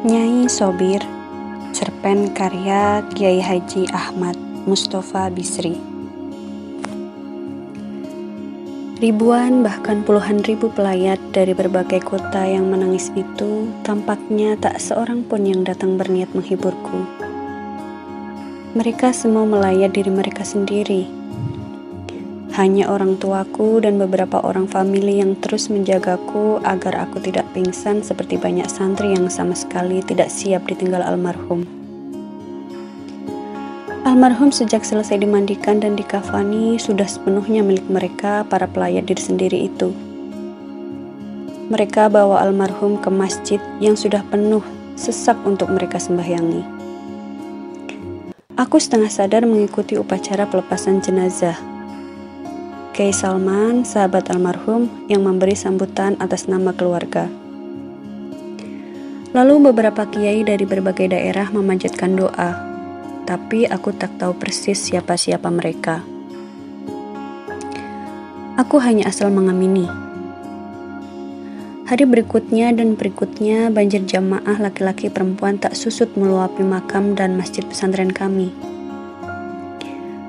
Nyai Sobir, cerpen karya Kiai Haji Ahmad Mustofa Bisri. Ribuan bahkan puluhan ribu pelayat dari berbagai kota yang menangis itu, tampaknya tak seorang pun yang datang berniat menghiburku. Mereka semua melayat diri mereka sendiri. Hanya orang tuaku dan beberapa orang famili yang terus menjagaku agar aku tidak pingsan seperti banyak santri yang sama sekali tidak siap ditinggal almarhum. Almarhum sejak selesai dimandikan dan dikafani sudah sepenuhnya milik mereka, para pelayat diri sendiri itu. Mereka bawa almarhum ke masjid yang sudah penuh sesak untuk mereka sembahyangi. Aku setengah sadar mengikuti upacara pelepasan jenazah. Kiai Salman, sahabat almarhum, yang memberi sambutan atas nama keluarga. Lalu beberapa kiai dari berbagai daerah memanjatkan doa, tapi aku tak tahu persis siapa-siapa mereka. Aku hanya asal mengamini. Hari berikutnya dan berikutnya banjir jamaah laki-laki perempuan tak susut meluapi makam dan masjid pesantren kami.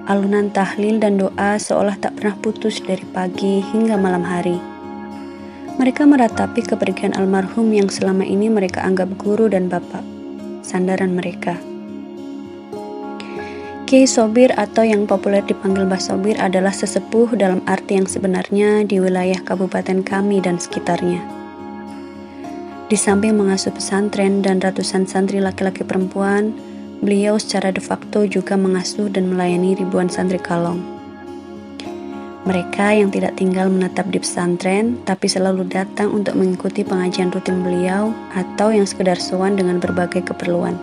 Alunan tahlil dan doa seolah tak pernah putus dari pagi hingga malam hari. Mereka meratapi kepergian almarhum yang selama ini mereka anggap guru dan bapak, sandaran mereka. Kiai Sobir atau yang populer dipanggil Mbah Sobir adalah sesepuh dalam arti yang sebenarnya di wilayah kabupaten kami dan sekitarnya. Di samping mengasuh pesantren dan ratusan santri laki-laki perempuan, beliau secara de facto juga mengasuh dan melayani ribuan santri kalong. Mereka yang tidak tinggal menetap di pesantren, tapi selalu datang untuk mengikuti pengajian rutin beliau atau yang sekedar sowan dengan berbagai keperluan.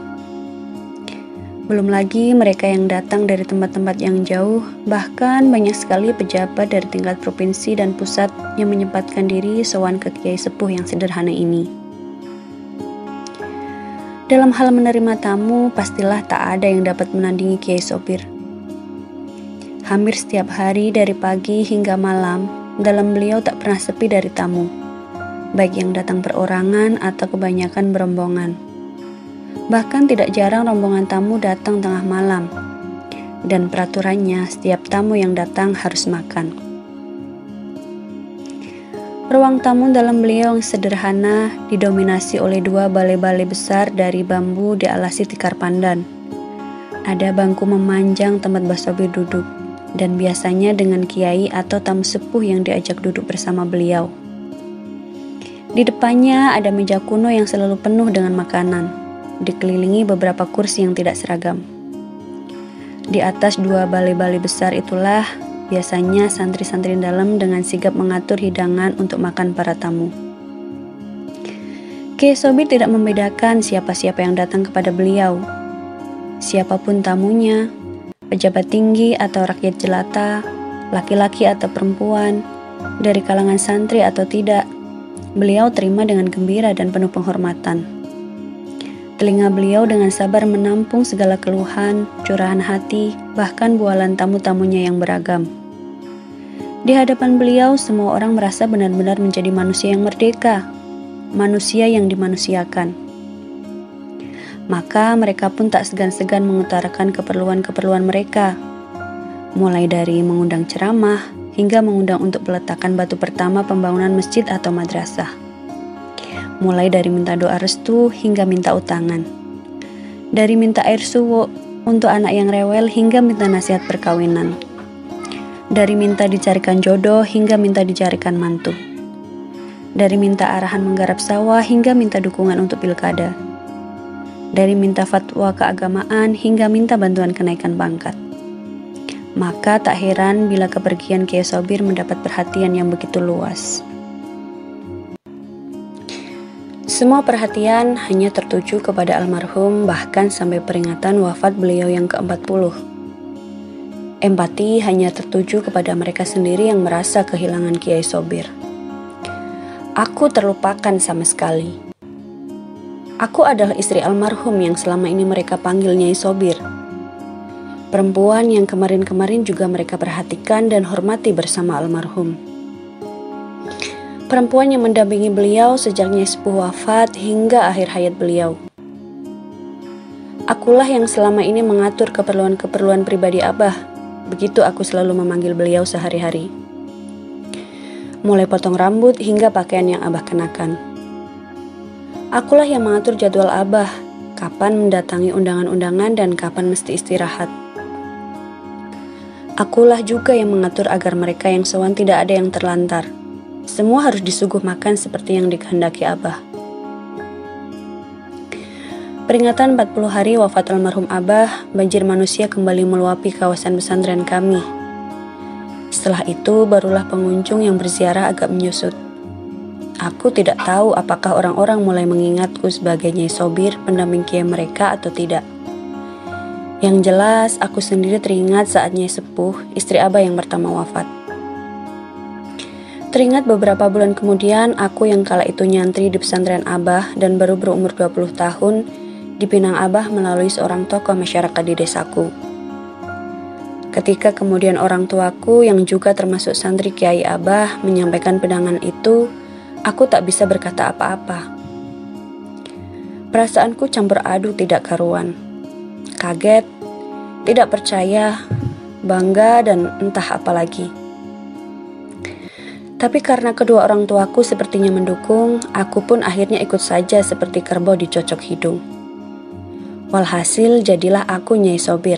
Belum lagi mereka yang datang dari tempat-tempat yang jauh, bahkan banyak sekali pejabat dari tingkat provinsi dan pusat yang menyempatkan diri sowan ke kiai sepuh yang sederhana ini. Dalam hal menerima tamu, pastilah tak ada yang dapat menandingi Kiai Sobir. Hampir setiap hari dari pagi hingga malam, dalam beliau tak pernah sepi dari tamu, baik yang datang perorangan atau kebanyakan berombongan. Bahkan tidak jarang rombongan tamu datang tengah malam, dan peraturannya setiap tamu yang datang harus makan. Ruang tamu dalam beliau yang sederhana didominasi oleh dua balai-balai besar dari bambu dialasi tikar pandan. Ada bangku memanjang tempat Mbah Sobir duduk, dan biasanya dengan kiai atau tamu sepuh yang diajak duduk bersama beliau. Di depannya ada meja kuno yang selalu penuh dengan makanan, dikelilingi beberapa kursi yang tidak seragam. Di atas dua balai-balai besar itulah biasanya santri-santri dalam dengan sigap mengatur hidangan untuk makan para tamu. Kiai Sobir tidak membedakan siapa-siapa yang datang kepada beliau. Siapapun tamunya, pejabat tinggi atau rakyat jelata, laki-laki atau perempuan, dari kalangan santri atau tidak, beliau terima dengan gembira dan penuh penghormatan. Telinga beliau dengan sabar menampung segala keluhan, curahan hati, bahkan bualan tamu-tamunya yang beragam. Di hadapan beliau, semua orang merasa benar-benar menjadi manusia yang merdeka, manusia yang dimanusiakan. Maka mereka pun tak segan-segan mengutarakan keperluan-keperluan mereka, mulai dari mengundang ceramah hingga mengundang untuk peletakan batu pertama pembangunan masjid atau madrasah. Mulai dari minta doa restu hingga minta utangan. Dari minta air suwo untuk anak yang rewel hingga minta nasihat perkawinan. Dari minta dicarikan jodoh hingga minta dicarikan mantu. Dari minta arahan menggarap sawah hingga minta dukungan untuk pilkada. Dari minta fatwa keagamaan hingga minta bantuan kenaikan pangkat. Maka tak heran bila kepergian Kiai Sobir mendapat perhatian yang begitu luas. Semua perhatian hanya tertuju kepada almarhum, bahkan sampai peringatan wafat beliau yang ke-40. Empati hanya tertuju kepada mereka sendiri yang merasa kehilangan Kiai Sobir. Aku terlupakan sama sekali. Aku adalah istri almarhum yang selama ini mereka panggil Nyai Sobir. Perempuan yang kemarin-kemarin juga mereka perhatikan dan hormati bersama almarhum. Perempuan yang mendampingi beliau sejak Nyai Sepuh wafat hingga akhir hayat beliau. Akulah yang selama ini mengatur keperluan-keperluan pribadi Abah. Begitu aku selalu memanggil beliau sehari-hari. Mulai potong rambut hingga pakaian yang Abah kenakan. Akulah yang mengatur jadwal Abah, kapan mendatangi undangan-undangan dan kapan mesti istirahat. Akulah juga yang mengatur agar mereka yang sowan tidak ada yang terlantar. Semua harus disuguh makan seperti yang dikehendaki Abah. Peringatan 40 hari wafat almarhum Abah, banjir manusia kembali meluapi kawasan pesantren kami. Setelah itu barulah pengunjung yang berziarah agak menyusut. Aku tidak tahu apakah orang-orang mulai mengingatku sebagai Nyai Sobir, pendamping kiai mereka atau tidak. Yang jelas, aku sendiri teringat saat Nyai Sepuh, istri Abah yang pertama wafat. Teringat beberapa bulan kemudian, aku yang kala itu nyantri di pesantren Abah dan baru berumur 20 tahun, dipinang Abah melalui seorang tokoh masyarakat di desaku. Ketika kemudian orang tuaku yang juga termasuk santri Kiai Abah menyampaikan pinangan itu, aku tak bisa berkata apa-apa. Perasaanku campur aduk tidak karuan. Kaget, tidak percaya, bangga, dan entah apa lagi. Tapi karena kedua orang tuaku sepertinya mendukung, aku pun akhirnya ikut saja seperti kerbau dicocok hidung. Walhasil jadilah aku Nyai Sobir,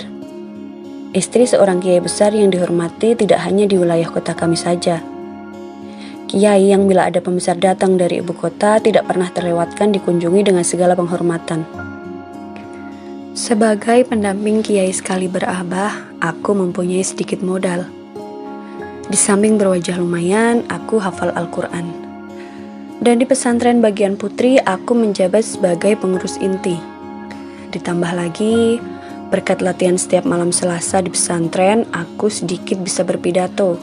istri seorang kiai besar yang dihormati tidak hanya di wilayah kota kami saja. Kiai yang bila ada pembesar datang dari ibu kota tidak pernah terlewatkan dikunjungi dengan segala penghormatan. Sebagai pendamping kiai sekali berabah, aku mempunyai sedikit modal. Di samping berwajah lumayan, aku hafal Al-Quran. Dan di pesantren bagian putri, aku menjabat sebagai pengurus inti. Ditambah lagi, berkat latihan setiap malam Selasa di pesantren, aku sedikit bisa berpidato.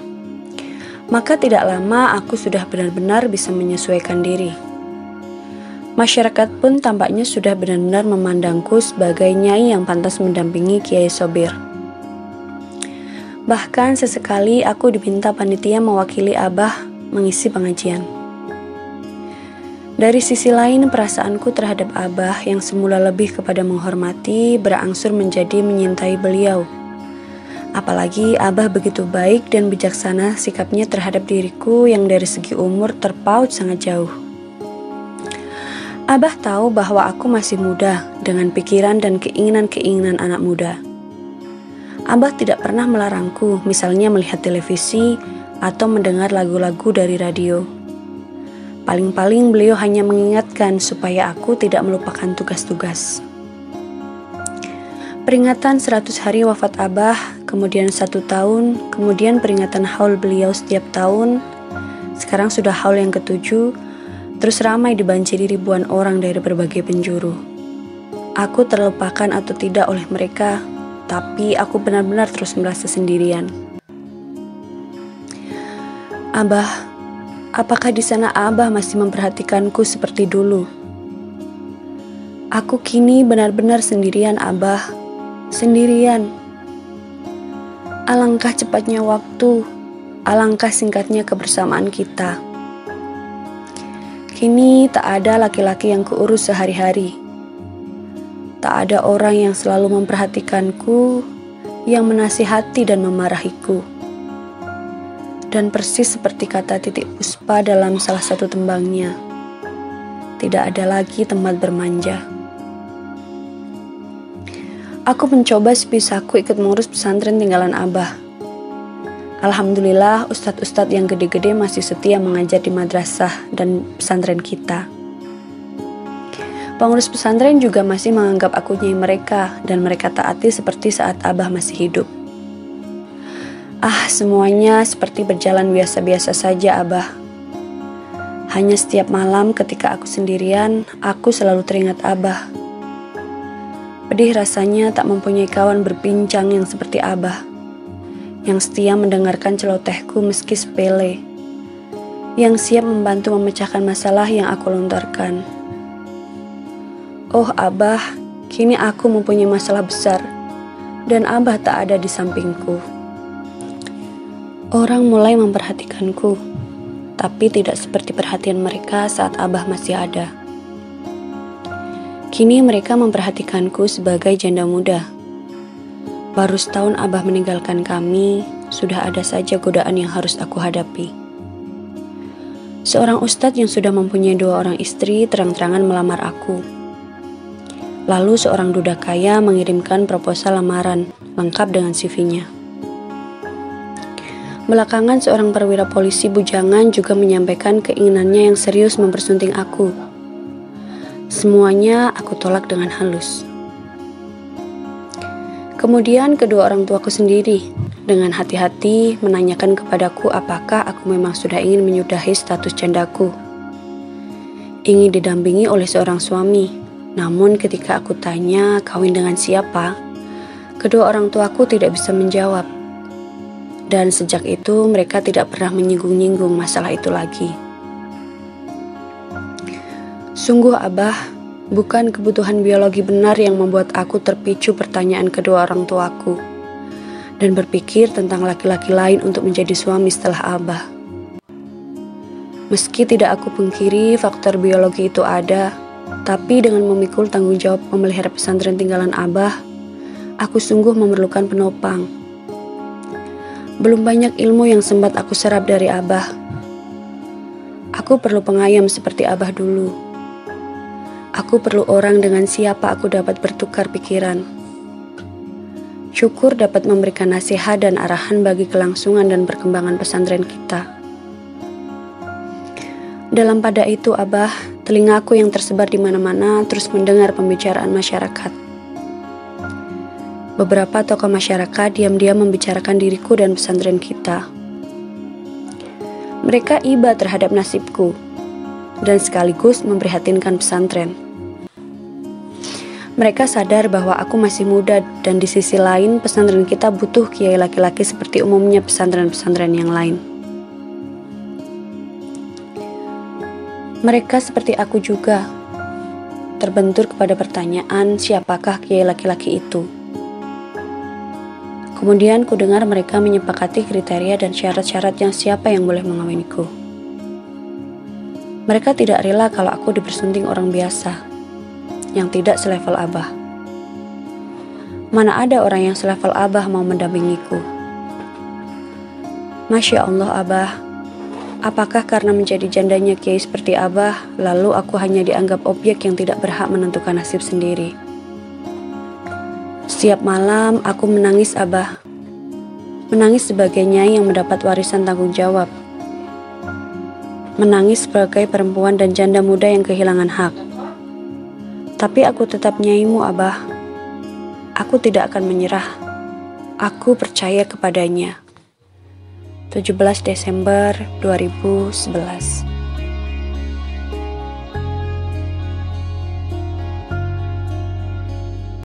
Maka tidak lama aku sudah benar-benar bisa menyesuaikan diri. Masyarakat pun tampaknya sudah benar-benar memandangku sebagai nyai yang pantas mendampingi Kiai Sobir. Bahkan sesekali aku diminta panitia mewakili Abah mengisi pengajian. Dari sisi lain, perasaanku terhadap Abah yang semula lebih kepada menghormati berangsur menjadi menyintai beliau. Apalagi Abah begitu baik dan bijaksana sikapnya terhadap diriku yang dari segi umur terpaut sangat jauh. Abah tahu bahwa aku masih muda dengan pikiran dan keinginan-keinginan anak muda. Abah tidak pernah melarangku, misalnya melihat televisi atau mendengar lagu-lagu dari radio. Paling-paling beliau hanya mengingatkan supaya aku tidak melupakan tugas-tugas. Peringatan 100 hari wafat Abah, kemudian 1 tahun, kemudian peringatan haul beliau setiap tahun, sekarang sudah haul yang ke-7, terus ramai dibanjiri ribuan orang dari berbagai penjuru. Aku terlupakan atau tidak oleh mereka, tapi aku benar-benar terus merasa sendirian. Abah, apakah di sana Abah masih memperhatikanku seperti dulu? Aku kini benar-benar sendirian, Abah. Sendirian. Alangkah cepatnya waktu, alangkah singkatnya kebersamaan kita. Kini tak ada laki-laki yang kuurus sehari-hari. Tak ada orang yang selalu memperhatikanku, yang menasihati dan memarahiku. Dan persis seperti kata Titik Puspa dalam salah satu tembangnya, tidak ada lagi tempat bermanja. Aku mencoba sebisaku ikut mengurus pesantren tinggalan Abah. Alhamdulillah, ustadz-ustadz yang gede-gede masih setia mengajar di madrasah dan pesantren kita. Pengurus pesantren juga masih menganggap aku nyai mereka, dan mereka taati seperti saat Abah masih hidup. Semuanya seperti berjalan biasa-biasa saja, Abah. Hanya setiap malam ketika aku sendirian, aku selalu teringat Abah. Pedih rasanya tak mempunyai kawan berbincang yang seperti Abah, yang setia mendengarkan celotehku meski sepele, yang siap membantu memecahkan masalah yang aku lontarkan. Oh Abah, kini aku mempunyai masalah besar, dan Abah tak ada di sampingku. Orang mulai memperhatikanku, tapi tidak seperti perhatian mereka saat Abah masih ada. Kini mereka memperhatikanku sebagai janda muda. Baru setahun Abah meninggalkan kami, sudah ada saja godaan yang harus aku hadapi. Seorang ustadz yang sudah mempunyai 2 orang istri terang-terangan melamar aku. Lalu seorang duda kaya mengirimkan proposal lamaran lengkap dengan CV-nya. Belakangan seorang perwira polisi bujangan juga menyampaikan keinginannya yang serius mempersunting aku. Semuanya aku tolak dengan halus. Kemudian kedua orang tuaku sendiri dengan hati-hati menanyakan kepadaku apakah aku memang sudah ingin menyudahi status jandaku. Ingin didampingi oleh seorang suami. Namun ketika aku tanya kawin dengan siapa, kedua orang tuaku tidak bisa menjawab. Dan sejak itu mereka tidak pernah menyinggung-nyinggung masalah itu lagi. Sungguh Abah, bukan kebutuhan biologi benar yang membuat aku terpicu pertanyaan kedua orang tuaku dan berpikir tentang laki-laki lain untuk menjadi suami setelah Abah. Meski tidak aku pungkiri faktor biologi itu ada, tapi dengan memikul tanggung jawab memelihara pesantren tinggalan Abah, aku sungguh memerlukan penopang. Belum banyak ilmu yang sempat aku serap dari Abah. Aku perlu pengayom seperti Abah dulu. Aku perlu orang dengan siapa aku dapat bertukar pikiran. Syukur dapat memberikan nasihat dan arahan bagi kelangsungan dan perkembangan pesantren kita. Dalam pada itu, Abah, telingaku yang tersebar di mana-mana terus mendengar pembicaraan masyarakat. Beberapa tokoh masyarakat diam-diam membicarakan diriku dan pesantren kita. Mereka iba terhadap nasibku dan sekaligus memprihatinkan pesantren. Mereka sadar bahwa aku masih muda dan di sisi lain pesantren kita butuh kiai laki-laki seperti umumnya pesantren-pesantren yang lain. Mereka seperti aku juga, terbentur kepada pertanyaan siapakah kiai laki-laki itu. Kemudian ku dengar mereka menyepakati kriteria dan syarat-syarat yang siapa yang boleh mengawiniku. Mereka tidak rela kalau aku dipersunting orang biasa yang tidak selevel Abah. Mana ada orang yang selevel Abah mau mendampingiku. Masya Allah Abah, apakah karena menjadi jandanya kiai seperti Abah, lalu aku hanya dianggap objek yang tidak berhak menentukan nasib sendiri? Setiap malam aku menangis Abah. Menangis sebagai nyai yang mendapat warisan tanggung jawab. Menangis sebagai perempuan dan janda muda yang kehilangan hak. Tapi aku tetap nyaimu Abah. Aku tidak akan menyerah. Aku percaya kepadanya. 17 Desember 2011.